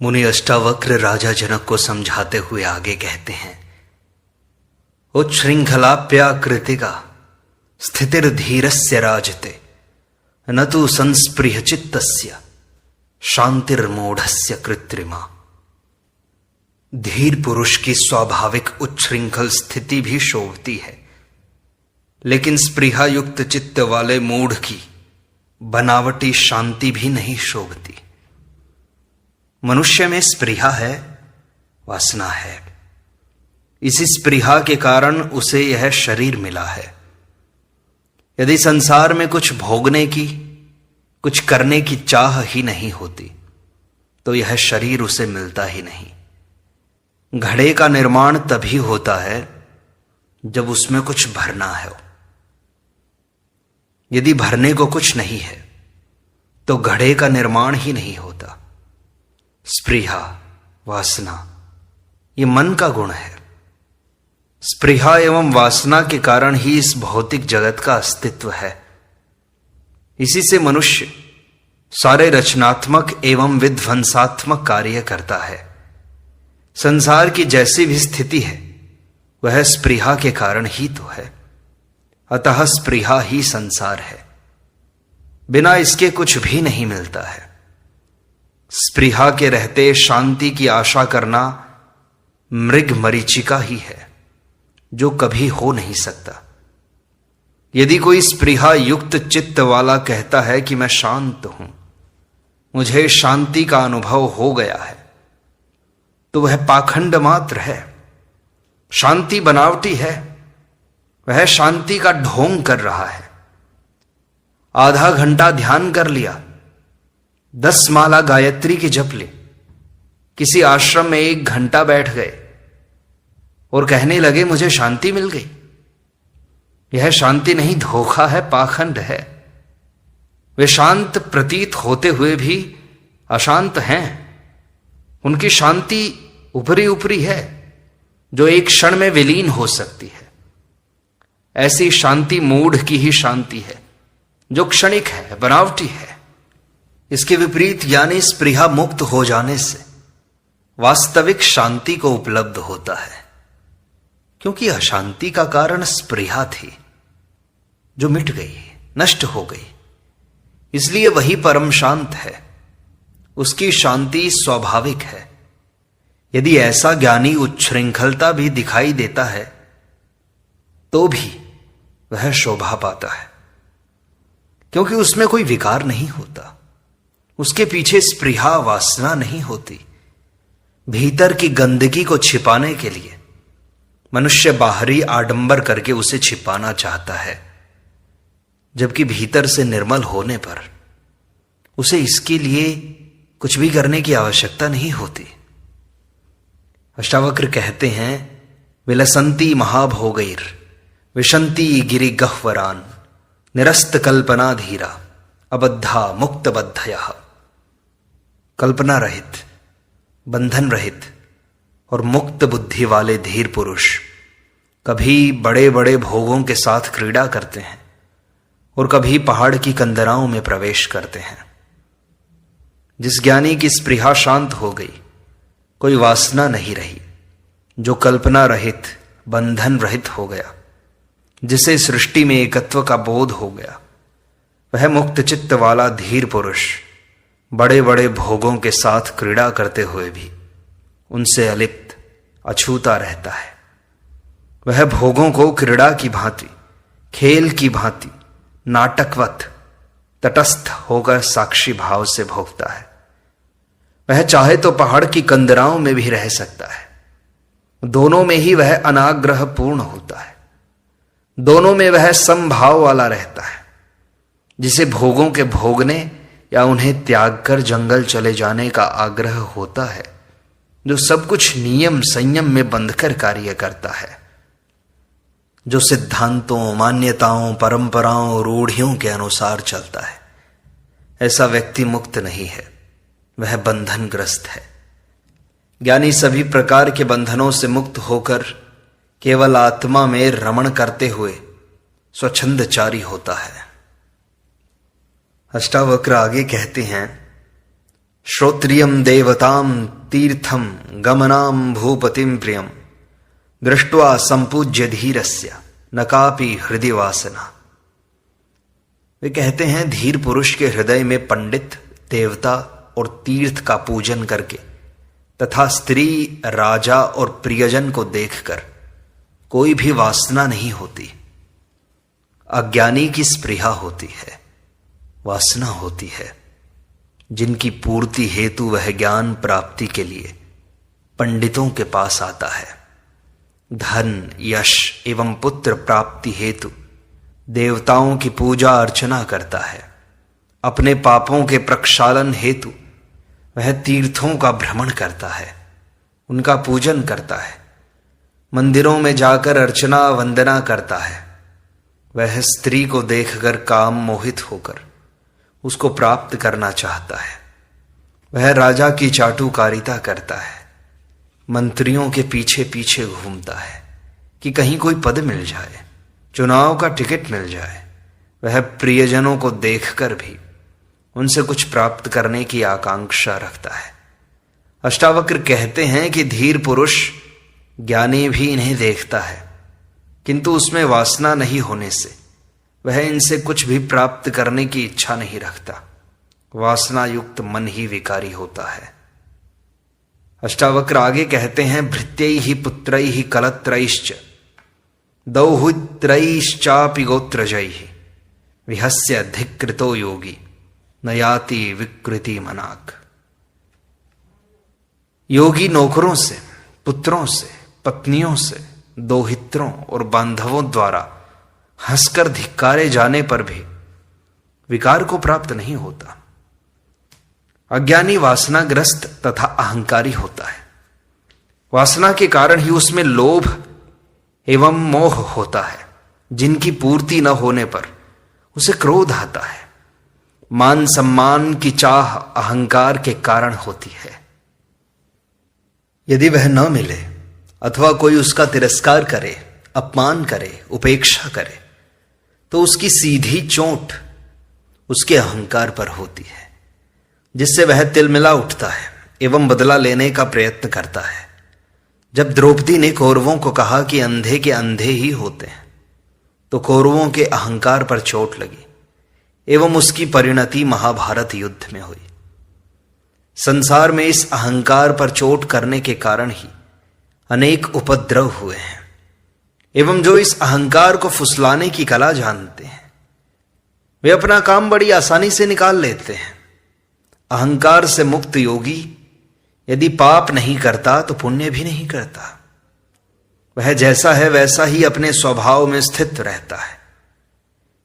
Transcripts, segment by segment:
मुनि अष्टावक्र राजा जनक को समझाते हुए आगे कहते हैं, उच्छृंखलाप्याकृतिका स्थितिर्धीरस्य राजते न तु संस्पृह चित्तस्य शांतिर्मूढ़स्य कृत्रिमा। धीर पुरुष की स्वाभाविक उच्छृंखल स्थिति भी शोभती है, लेकिन स्पृहा युक्त चित्त वाले मूढ़ की बनावटी शांति भी नहीं शोभती। मनुष्य में स्पृहा है, वासना है। इसी स्पृहा के कारण उसे यह शरीर मिला है। यदि संसार में कुछ भोगने की, कुछ करने की चाह ही नहीं होती तो यह शरीर उसे मिलता ही नहीं। घड़े का निर्माण तभी होता है जब उसमें कुछ भरना है। यदि भरने को कुछ नहीं है तो घड़े का निर्माण ही नहीं होता। स्पृहा, वासना, ये मन का गुण है। स्पृहा एवं वासना के कारण ही इस भौतिक जगत का अस्तित्व है। इसी से मनुष्य सारे रचनात्मक एवं विध्वंसात्मक कार्य करता है। संसार की जैसी भी स्थिति है वह स्पृहा के कारण ही तो है। अतः स्पृहा ही संसार है। बिना इसके कुछ भी नहीं मिलता है। स्पृहा के रहते शांति की आशा करना मृग मरीचिका ही है, जो कभी हो नहीं सकता। यदि कोई स्पृहा युक्त चित्त वाला कहता है कि मैं शांत हूं, मुझे शांति का अनुभव हो गया है, तो वह पाखंड मात्र है। शांति बनावटी है। वह शांति का ढोंग कर रहा है। आधा घंटा ध्यान कर लिया, 10 माला गायत्री की जप ली, किसी आश्रम में 1 घंटा बैठ गए और कहने लगे मुझे शांति मिल गई। यह शांति नहीं, धोखा है, पाखंड है। वे शांत प्रतीत होते हुए भी अशांत हैं। उनकी शांति ऊपरी ऊपरी है, जो एक क्षण में विलीन हो सकती है। ऐसी शांति मूढ़ की ही शांति है, जो क्षणिक है, बनावटी है। इसके विपरीत यानी स्पृहा मुक्त हो जाने से वास्तविक शांति को उपलब्ध होता है। क्योंकि अशांति का कारण स्पृहा थी, जो मिट गई, नष्ट हो गई। इसलिए वही परम शांत है। उसकी शांति स्वाभाविक है। यदि ऐसा ज्ञानी उच्छृंखलता भी दिखाई देता है तो भी वह शोभा पाता है, क्योंकि उसमें कोई विकार नहीं होता। उसके पीछे स्पृहा, वासना नहीं होती। भीतर की गंदगी को छिपाने के लिए मनुष्य बाहरी आडंबर करके उसे छिपाना चाहता है, जबकि भीतर से निर्मल होने पर उसे इसके लिए कुछ भी करने की आवश्यकता नहीं होती। अष्टावक्र कहते हैं, विलसंती महाभोगैर विशंति गिरि गह्वरान निरस्त कल्पना धीरा अबद्धा मुक्त बद्धयः। कल्पना रहित, बंधन रहित और मुक्त बुद्धि वाले धीर पुरुष कभी बड़े बड़े भोगों के साथ क्रीड़ा करते हैं और कभी पहाड़ की कंदराओं में प्रवेश करते हैं। जिस ज्ञानी की स्पृहा शांत हो गई, कोई वासना नहीं रही, जो कल्पना रहित, बंधन रहित हो गया, जिसे सृष्टि में एकत्व का बोध हो गया, वह मुक्त चित्त वाला धीर पुरुष बड़े बड़े भोगों के साथ क्रीड़ा करते हुए भी उनसे अलिप्त, अछूता रहता है। वह भोगों को क्रीड़ा की भांति, खेल की भांति, नाटकवत तटस्थ होकर साक्षी भाव से भोगता है। वह चाहे तो पहाड़ की कंदराओं में भी रह सकता है। दोनों में ही वह अनाग्रह पूर्ण होता है। दोनों में वह समभाव वाला रहता है। जिसे भोगों के भोगने या उन्हें त्याग कर जंगल चले जाने का आग्रह होता है, जो सब कुछ नियम संयम में बंधकर कार्य करता है, जो सिद्धांतों, मान्यताओं, परंपराओं, रूढ़ियों के अनुसार चलता है, ऐसा व्यक्ति मुक्त नहीं है, वह बंधनग्रस्त है। ज्ञानी सभी प्रकार के बंधनों से मुक्त होकर केवल आत्मा में रमण करते हुए स्वच्छंदचारी होता है। अष्टावक्र आगे कहते हैं, श्रोत्रियम देवताम तीर्थम गमनाम भूपतिम प्रियम दृष्ट्वा संपूज्य धीरस्य न कापि हृदय वासना। वे कहते हैं धीर पुरुष के हृदय में पंडित, देवता और तीर्थ का पूजन करके तथा स्त्री, राजा और प्रियजन को देखकर कोई भी वासना नहीं होती। अज्ञानी की स्पृहा होती है, वासना होती है, जिनकी पूर्ति हेतु वह ज्ञान प्राप्ति के लिए पंडितों के पास आता है। धन, यश एवं पुत्र प्राप्ति हेतु देवताओं की पूजा अर्चना करता है। अपने पापों के प्रक्षालन हेतु वह तीर्थों का भ्रमण करता है, उनका पूजन करता है, मंदिरों में जाकर अर्चना वंदना करता है। वह स्त्री को देखकर काम मोहित होकर उसको प्राप्त करना चाहता है। वह राजा की चाटुकारिता करता है, मंत्रियों के पीछे पीछे घूमता है कि कहीं कोई पद मिल जाए, चुनाव का टिकट मिल जाए। वह प्रियजनों को देखकर भी उनसे कुछ प्राप्त करने की आकांक्षा रखता है। अष्टावक्र कहते हैं कि धीर पुरुष ज्ञानी भी इन्हें देखता है, किंतु उसमें वासना नहीं होने से वह इनसे कुछ भी प्राप्त करने की इच्छा नहीं रखता। वासना युक्त मन ही विकारी होता है। अष्टावक्र आगे कहते हैं भृत्यैहि पुत्रैहि कलत्रैश्च दौहुत्रैश्चापि गोत्रजैहि विहस्य धिक्कृतो योगी न याति विकृति मनाक। योगी नौकरों से, पुत्रों से, पत्नियों से, दोहित्रों और बांधवों द्वारा हंसकर धिक्कारे जाने पर भी विकार को प्राप्त नहीं होता। अज्ञानी वासनाग्रस्त तथा अहंकारी होता है। वासना के कारण ही उसमें लोभ एवं मोह होता है, जिनकी पूर्ति न होने पर उसे क्रोध आता है। मान सम्मान की चाह अहंकार के कारण होती है। यदि वह न मिले अथवा कोई उसका तिरस्कार करे, अपमान करे, उपेक्षा करे, तो उसकी सीधी चोट उसके अहंकार पर होती है, जिससे वह तिलमिला उठता है एवं बदला लेने का प्रयत्न करता है। जब द्रौपदी ने कौरवों को कहा कि अंधे के अंधे ही होते हैं, तो कौरवों के अहंकार पर चोट लगी एवं उसकी परिणति महाभारत युद्ध में हुई। संसार में इस अहंकार पर चोट करने के कारण ही अनेक उपद्रव हुए हैं। एवं जो इस अहंकार को फुसलाने की कला जानते हैं, वे अपना काम बड़ी आसानी से निकाल लेते हैं। अहंकार से मुक्त योगी यदि पाप नहीं करता तो पुण्य भी नहीं करता। वह जैसा है वैसा ही अपने स्वभाव में स्थित रहता है।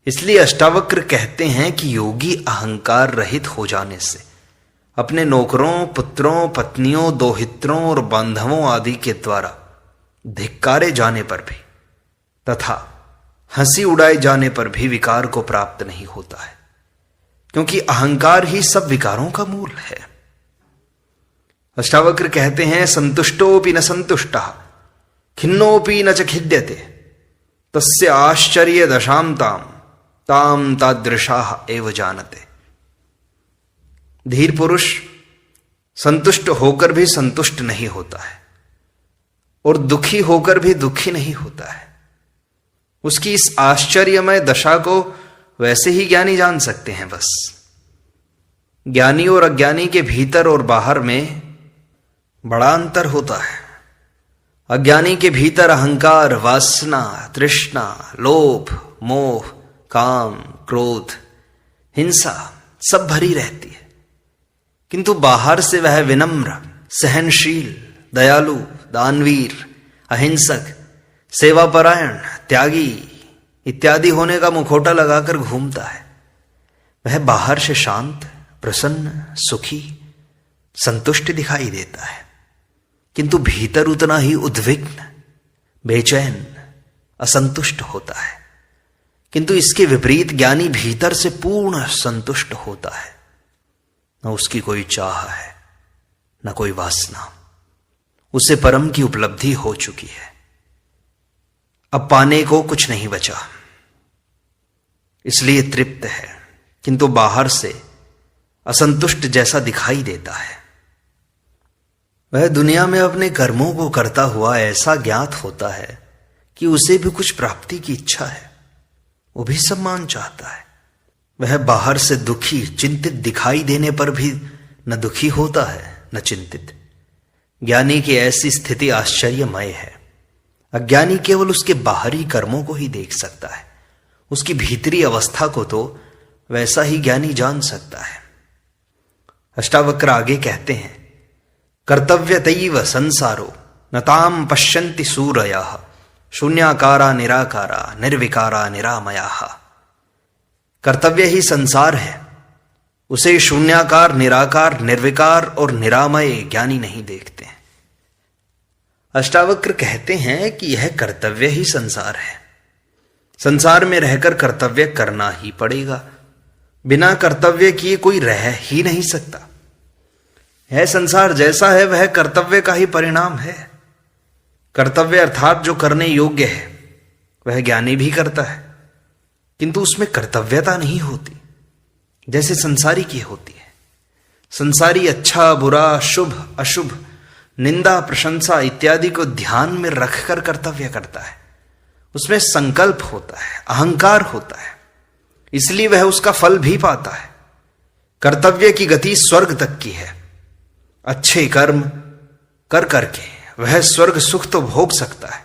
इसलिए अष्टावक्र कहते हैं कि योगी अहंकार रहित हो जाने से अपने नौकरों, पुत्रों, पत्नियों, दोहित्रों और बांधवों आदि के द्वारा धिक्कारे जाने पर भी तथा हंसी उड़ाए जाने पर भी विकार को प्राप्त नहीं होता है, क्योंकि अहंकार ही सब विकारों का मूल है। अष्टावक्र कहते हैं संतुष्टोपि न संतुष्टः खिन्नोपि न च खिद्यते तस्य आश्चर्य दशाम ताम तादृशाः एव जानते। धीर पुरुष संतुष्ट होकर भी संतुष्ट नहीं होता है और दुखी होकर भी दुखी नहीं होता है। उसकी इस आश्चर्यमय दशा को वैसे ही ज्ञानी जान सकते हैं। बस ज्ञानी और अज्ञानी के भीतर और बाहर में बड़ा अंतर होता है। अज्ञानी के भीतर अहंकार, वासना, तृष्णा, लोभ, मोह, काम, क्रोध, हिंसा सब भरी रहती है, किंतु बाहर से वह विनम्र, सहनशील, दयालु, दानवीर, अहिंसक, सेवापरायण, त्यागी इत्यादि होने का मुखौटा लगाकर घूमता है। वह बाहर से शांत, प्रसन्न, सुखी, संतुष्ट दिखाई देता है, किंतु भीतर उतना ही उद्विग्न, बेचैन, असंतुष्ट होता है। किंतु इसके विपरीत ज्ञानी भीतर से पूर्ण संतुष्ट होता है। न उसकी कोई चाह है, न कोई वासना। उसे परम की उपलब्धि हो चुकी है। अब पाने को कुछ नहीं बचा, इसलिए तृप्त है, किंतु बाहर से असंतुष्ट जैसा दिखाई देता है। वह दुनिया में अपने कर्मों को करता हुआ ऐसा ज्ञात होता है कि उसे भी कुछ प्राप्ति की इच्छा है, वो भी सम्मान चाहता है। वह बाहर से दुखी चिंतित दिखाई देने पर भी न दुखी होता है न चिंतित। ज्ञानी की ऐसी स्थिति आश्चर्यमय है। अज्ञानी केवल उसके बाहरी कर्मों को ही देख सकता है, उसकी भीतरी अवस्था को तो वैसा ही ज्ञानी जान सकता है। अष्टावक्र आगे कहते हैं, कर्तव्यतैव संसारो न ताम पश्यन्ति सूरयः शून्याकारा निराकारा निर्विकारा निरामयाः। कर्तव्य ही संसार है, उसे शून्याकार निराकार निर्विकार और निरामय ज्ञानी नहीं देखते हैं। अष्टावक्र कहते हैं कि यह कर्तव्य ही संसार है। संसार में रहकर कर्तव्य करना ही पड़ेगा, बिना कर्तव्य किए कोई रह ही नहीं सकता। यह संसार जैसा है वह कर्तव्य का ही परिणाम है। कर्तव्य अर्थात जो करने योग्य है वह ज्ञानी भी करता है, किंतु उसमें कर्तव्यता नहीं होती जैसे संसारी की होती है। संसारी अच्छा बुरा शुभ अशुभ निंदा प्रशंसा इत्यादि को ध्यान में रखकर कर्तव्य करता है। उसमें संकल्प होता है, अहंकार होता है, इसलिए वह उसका फल भी पाता है। कर्तव्य की गति स्वर्ग तक की है। अच्छे कर्म कर करके वह स्वर्ग सुख तो भोग सकता है,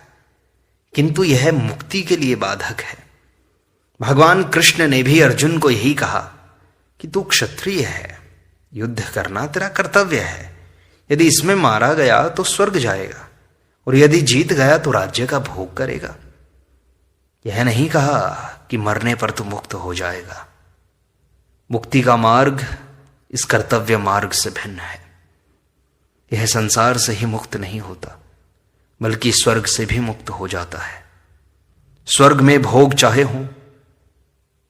किंतु यह मुक्ति के लिए बाधक है। भगवान कृष्ण ने भी अर्जुन को यही कहा कि तू क्षत्रिय है, युद्ध करना तेरा कर्तव्य है। यदि इसमें मारा गया तो स्वर्ग जाएगा, और यदि जीत गया तो राज्य का भोग करेगा। यह नहीं कहा कि मरने पर तू मुक्त हो जाएगा। मुक्ति का मार्ग इस कर्तव्य मार्ग से भिन्न है। यह संसार से ही मुक्त नहीं होता, बल्कि स्वर्ग से भी मुक्त हो जाता है। स्वर्ग में भोग चाहे हों,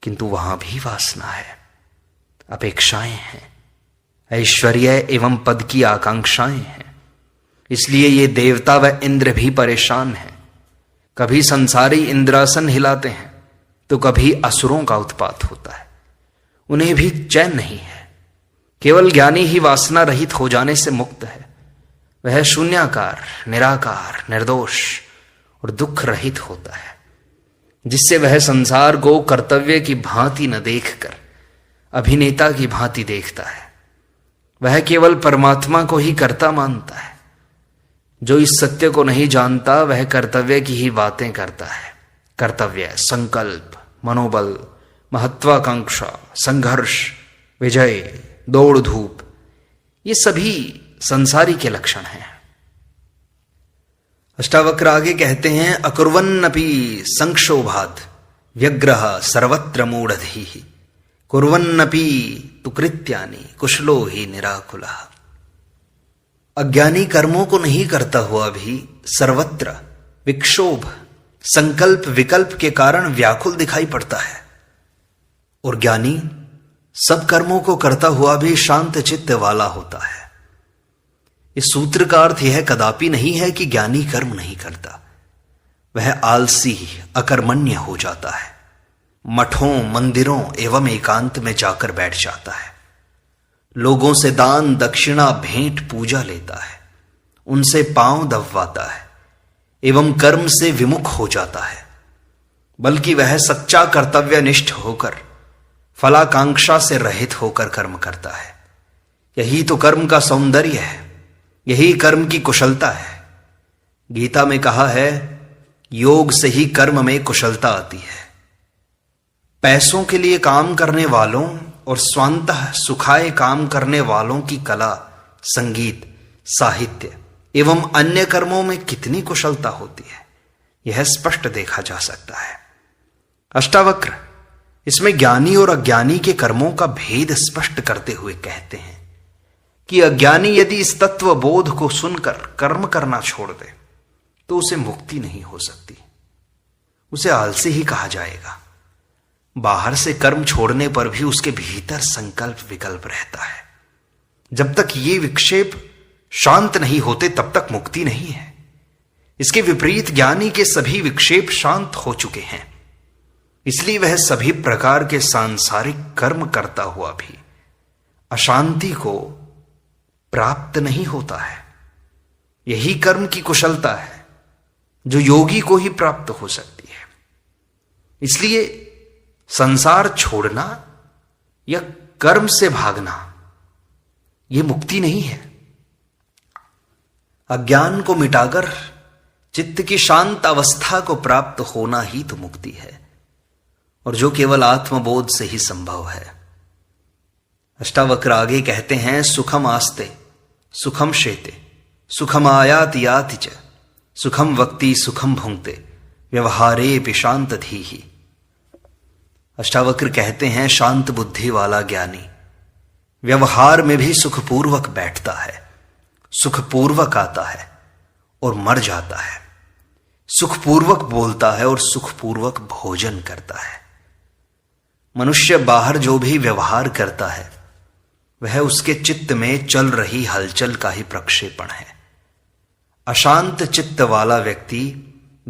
किंतु वहां भी वासना है, अपेक्षाएं हैं, ऐश्वर्य एवं पद की आकांक्षाएं हैं। इसलिए ये देवता व इंद्र भी परेशान हैं। कभी संसारी इंद्रासन हिलाते हैं तो कभी असुरों का उत्पात होता है। उन्हें भी चैन नहीं है। केवल ज्ञानी ही वासना रहित हो जाने से मुक्त है। वह शून्याकार निराकार निर्दोष और दुख रहित होता है, जिससे वह संसार को कर्तव्य की भांति न देखकर अभिनेता की भांति देखता है। वह केवल परमात्मा को ही कर्ता मानता है। जो इस सत्य को नहीं जानता वह कर्तव्य की ही बातें करता है। कर्तव्य, संकल्प, मनोबल, महत्वाकांक्षा, संघर्ष, विजय, दौड़ धूप, ये सभी संसारी के लक्षण हैं। अष्टावक्र आगे कहते हैं, अकुर्वन्नपि संक्षोभात् व्यग्रह सर्वत्र मूढ़धीः कुर्वन्नपि तु कृत्यानि कुशलो ही निराकुलः। अज्ञानी कर्मों को नहीं करता हुआ भी सर्वत्र विक्षोभ संकल्प विकल्प के कारण व्याकुल दिखाई पड़ता है, और ज्ञानी सब कर्मों को करता हुआ भी शांत चित्त वाला होता है। इस सूत्र का अर्थ यह कदापि नहीं है कि ज्ञानी कर्म नहीं करता। वह आलसी अकर्मण्य हो जाता है, मठों मंदिरों एवं एकांत में जाकर बैठ जाता है, लोगों से दान दक्षिणा भेंट पूजा लेता है, उनसे पांव दबवाता है एवं कर्म से विमुख हो जाता है। बल्कि वह सच्चा कर्तव्यनिष्ठ होकर फलाकांक्षा से रहित होकर कर्म करता है। यही तो कर्म का सौंदर्य है, यही कर्म की कुशलता है। गीता में कहा है, योग से ही कर्म में कुशलता आती है। पैसों के लिए काम करने वालों और स्वांतः सुखाए काम करने वालों की कला, संगीत, साहित्य एवं अन्य कर्मों में कितनी कुशलता होती है, यह स्पष्ट देखा जा सकता है। अष्टावक्र इसमें ज्ञानी और अज्ञानी के कर्मों का भेद स्पष्ट करते हुए कहते हैं कि अज्ञानी यदि इस तत्व बोध को सुनकर कर्म करना छोड़ दे तो उसे मुक्ति नहीं हो सकती, उसे आलसी ही कहा जाएगा। बाहर से कर्म छोड़ने पर भी उसके भीतर संकल्प विकल्प रहता है। जब तक ये विक्षेप शांत नहीं होते तब तक मुक्ति नहीं है। इसके विपरीत ज्ञानी के सभी विक्षेप शांत हो चुके हैं, इसलिए वह सभी प्रकार के सांसारिक कर्म करता हुआ भी अशांति को प्राप्त नहीं होता है। यही कर्म की कुशलता है जो योगी को ही प्राप्त हो सकती है। इसलिए संसार छोड़ना या कर्म से भागना यह मुक्ति नहीं है। अज्ञान को मिटाकर चित्त की शांत अवस्था को प्राप्त होना ही तो मुक्ति है, और जो केवल आत्मबोध से ही संभव है। अष्टावक्र आगे कहते हैं, सुखम आस्ते सुखम शेते सुखम आयाति याति च सुखम वक्ति सुखम भुंक्ते व्यवहारे भी शांत धीहि। अष्टावक्र कहते हैं, शांत बुद्धि वाला ज्ञानी व्यवहार में भी सुखपूर्वक बैठता है, सुखपूर्वक आता है और मर जाता है, सुखपूर्वक बोलता है और सुखपूर्वक भोजन करता है। मनुष्य बाहर जो भी व्यवहार करता है वह उसके चित्त में चल रही हलचल का ही प्रक्षेपण है। अशांत चित्त वाला व्यक्ति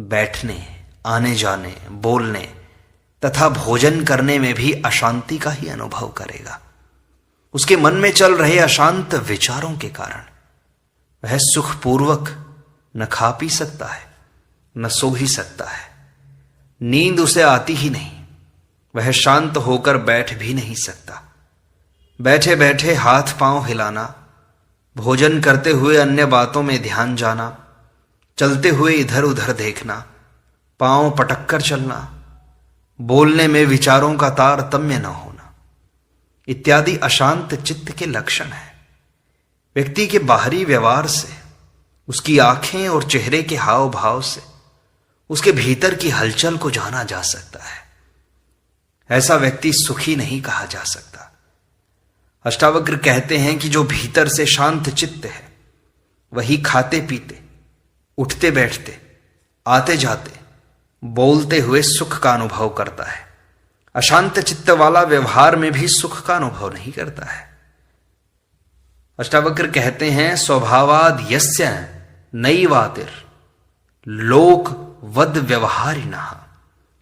बैठने, आने जाने, बोलने तथा भोजन करने में भी अशांति का ही अनुभव करेगा। उसके मन में चल रहे अशांत विचारों के कारण वह सुखपूर्वक न खा पी सकता है, न सो ही सकता है। नींद उसे आती ही नहीं, वह शांत होकर बैठ भी नहीं सकता। बैठे बैठे हाथ पांव हिलाना, भोजन करते हुए अन्य बातों में ध्यान जाना, चलते हुए इधर उधर देखना, पांव पटक कर चलना, बोलने में विचारों का तारतम्य न होना इत्यादि अशांत चित्त के लक्षण है। व्यक्ति के बाहरी व्यवहार से, उसकी आंखें और चेहरे के हाव भाव से उसके भीतर की हलचल को जाना जा सकता है। ऐसा व्यक्ति सुखी नहीं कहा जा सकता। अष्टावक्र कहते हैं कि जो भीतर से शांत चित्त है वही खाते पीते, उठते बैठते, आते जाते, बोलते हुए सुख का अनुभव करता है। अशांत चित्त वाला व्यवहार में भी सुख का अनुभव नहीं करता है। अष्टावक्र कहते हैं, स्वभावाद यस्य नैवातिर लोक वद व्यवहारिणः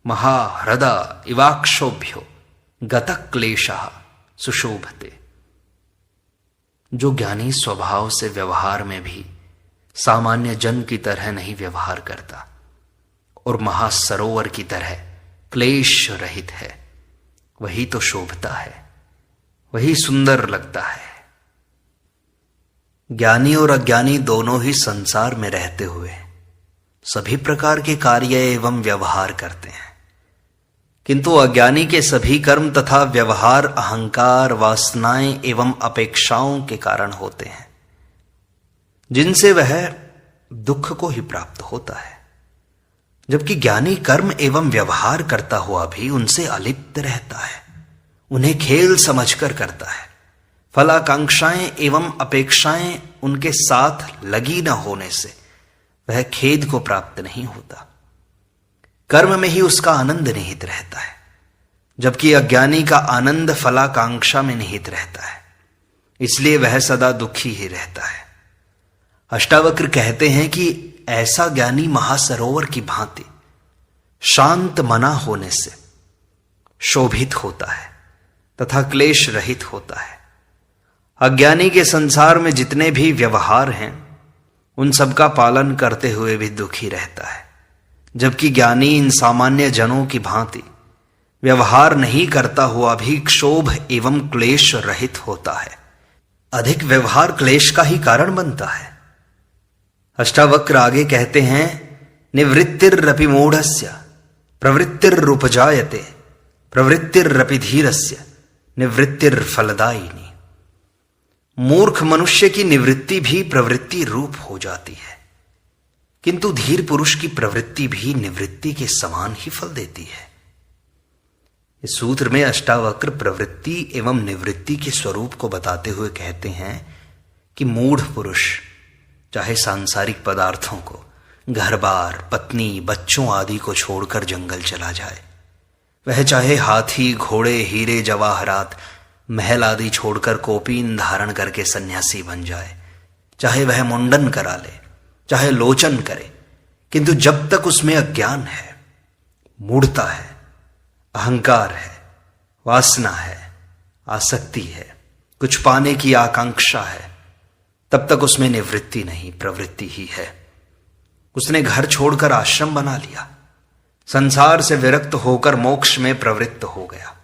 महाहृदा इवाक्षोभ्यो गतः क्लेशः सुशोभते। जो ज्ञानी स्वभाव से व्यवहार में भी सामान्य जन की तरह नहीं व्यवहार करता और महासरोवर की तरह क्लेश रहित है, वही तो शोभता है, वही सुंदर लगता है। ज्ञानी और अज्ञानी दोनों ही संसार में रहते हुए सभी प्रकार के कार्य एवं व्यवहार करते हैं, किंतु अज्ञानी के सभी कर्म तथा व्यवहार अहंकार, वासनाएं एवं अपेक्षाओं के कारण होते हैं, जिनसे वह दुख को ही प्राप्त होता है। जबकि ज्ञानी कर्म एवं व्यवहार करता हुआ भी उनसे अलिप्त रहता है, उन्हें खेल समझकर करता है। फलाकांक्षाएं एवं अपेक्षाएं उनके साथ लगी न होने से वह खेद को प्राप्त नहीं होता। कर्म में ही उसका आनंद निहित रहता है, जबकि अज्ञानी का आनंद फलाकांक्षा में निहित रहता है, इसलिए वह सदा दुखी ही रहता है। अष्टावक्र कहते हैं कि ऐसा ज्ञानी महासरोवर की भांति शांत मना होने से शोभित होता है तथा क्लेश रहित होता है। अज्ञानी के संसार में जितने भी व्यवहार हैं उन सब का पालन करते हुए भी दुखी रहता है, जबकि ज्ञानी इन सामान्य जनों की भांति व्यवहार नहीं करता हुआ भी क्षोभ एवं क्लेश रहित होता है। अधिक व्यवहार क्लेश का ही कारण बनता है। अष्टावक्र आगे कहते हैं, निवृत्तिरपि मूढ़स्य प्रवृत्तिरुपजायते प्रवृत्तिरपि धीरस्य निवृत्तिर्फलदायिनी। मूर्ख मनुष्य की निवृत्ति भी प्रवृत्ति रूप हो जाती है, किंतु धीर पुरुष की प्रवृत्ति भी निवृत्ति के समान ही फल देती है। इस सूत्र में अष्टावक्र प्रवृत्ति एवं निवृत्ति के स्वरूप को बताते हुए कहते हैं कि मूढ़ पुरुष चाहे सांसारिक पदार्थों को, घर बार, पत्नी, बच्चों आदि को छोड़कर जंगल चला जाए, वह चाहे हाथी, घोड़े, हीरे जवाहरात, महल आदि छोड़कर कोपीन धारण करके सन्यासी बन जाए, चाहे वह मुंडन करा ले, चाहे लोचन करे, किंतु जब तक उसमें अज्ञान है, मूढ़ता है, अहंकार है, वासना है, आसक्ति है, कुछ पाने की आकांक्षा है, तब तक उसमें निवृत्ति नहीं, प्रवृत्ति ही है। उसने घर छोड़कर आश्रम बना लिया, संसार से विरक्त होकर मोक्ष में प्रवृत्त हो गया।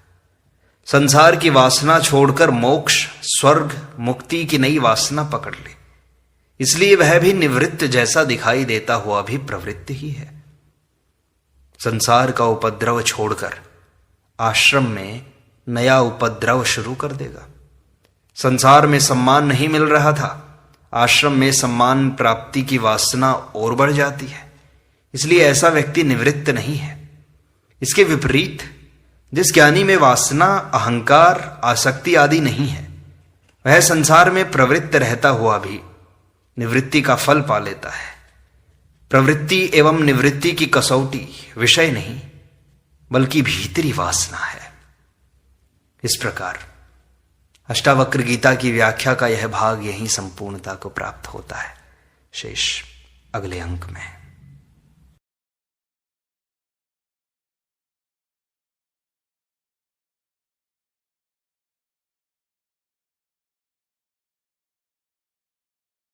संसार की वासना छोड़कर मोक्ष, स्वर्ग, मुक्ति की नई वासना पकड़ ली, इसलिए वह भी निवृत्त जैसा दिखाई देता हुआ भी प्रवृत्ति ही है। संसार का उपद्रव छोड़कर आश्रम में नया उपद्रव शुरू कर देगा। संसार में सम्मान नहीं मिल रहा था, आश्रम में सम्मान प्राप्ति की वासना और बढ़ जाती है, इसलिए ऐसा व्यक्ति निवृत्त नहीं है। इसके विपरीत जिस ज्ञानी में वासना, अहंकार, आसक्ति आदि नहीं है, वह संसार में प्रवृत्त रहता हुआ भी निवृत्ति का फल पा लेता है। प्रवृत्ति एवं निवृत्ति की कसौटी विषय नहीं, बल्कि भीतरी वासना है। इस प्रकार अष्टावक्र गीता की व्याख्या का यह भाग यहीं संपूर्णता को प्राप्त होता है। शेष अगले अंक में।